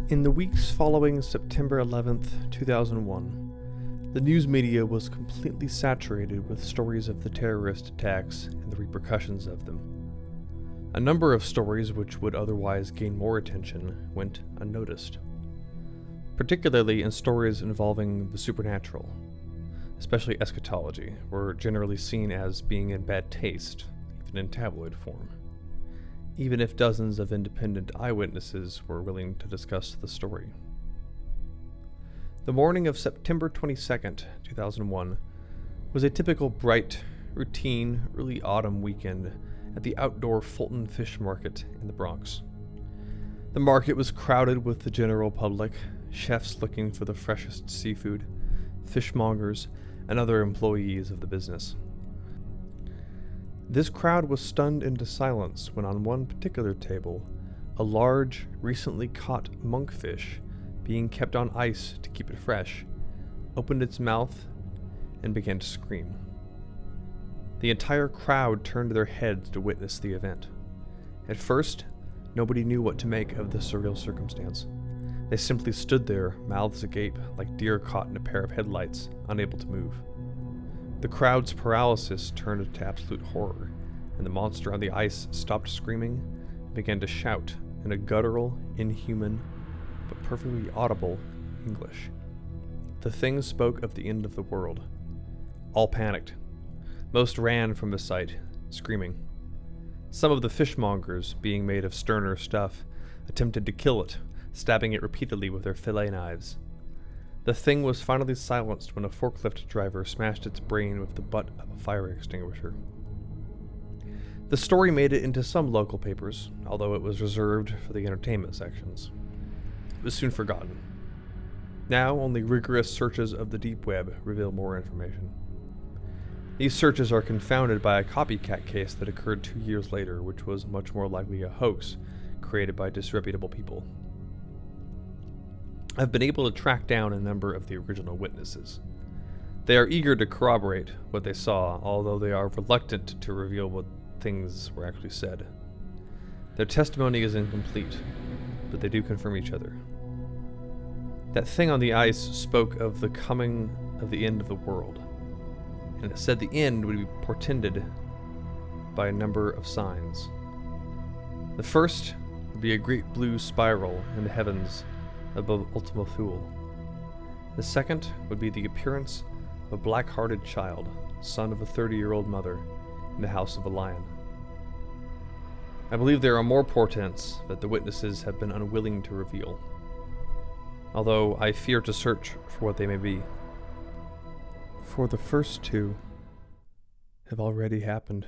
In the weeks following September 11th, 2001, the news media was completely saturated with stories of the terrorist attacks and the repercussions of them. A number of stories which would otherwise gain more attention went unnoticed, particularly in stories involving the supernatural, especially eschatology, were generally seen as being in bad taste, even in tabloid form, even if dozens of independent eyewitnesses were willing to discuss the story. The morning of September 22nd, 2001, was a typical bright, routine, early autumn weekend at the outdoor Fulton Fish Market in the Bronx. The market was crowded with the general public, chefs looking for the freshest seafood, fishmongers, and other employees of the business. This crowd was stunned into silence when on one particular table, a large, recently caught monkfish, being kept on ice to keep it fresh, opened its mouth and began to scream. The entire crowd turned their heads to witness the event. At first, nobody knew what to make of the surreal circumstance. They simply stood there, mouths agape, like deer caught in a pair of headlights, unable to move. The crowd's paralysis turned to absolute horror, and the monster on the ice stopped screaming and began to shout in a guttural, inhuman, but perfectly audible English. The thing spoke of the end of the world. All panicked. Most ran from the sight, screaming. Some of the fishmongers, being made of sterner stuff, attempted to kill it, stabbing it repeatedly with their fillet knives. The thing was finally silenced when a forklift driver smashed its brain with the butt of a fire extinguisher. The story made it into some local papers, although it was reserved for the entertainment sections. It was soon forgotten. Now only rigorous searches of the deep web reveal more information. These searches are confounded by a copycat case that occurred 2 years later, which was much more likely a hoax created by disreputable people. I've been able to track down a number of the original witnesses. They are eager to corroborate what they saw, although they are reluctant to reveal what things were actually said. Their testimony is incomplete, but they do confirm each other. That thing on the ice spoke of the coming of the end of the world, and it said the end would be portended by a number of signs. The first would be a great blue spiral in the heavens above Ultima Thule. The second would be the appearance of a black-hearted child, son of a 30-year-old mother, in the house of a lion. I believe there are more portents that the witnesses have been unwilling to reveal, although I fear to search for what they may be. For the first two have already happened.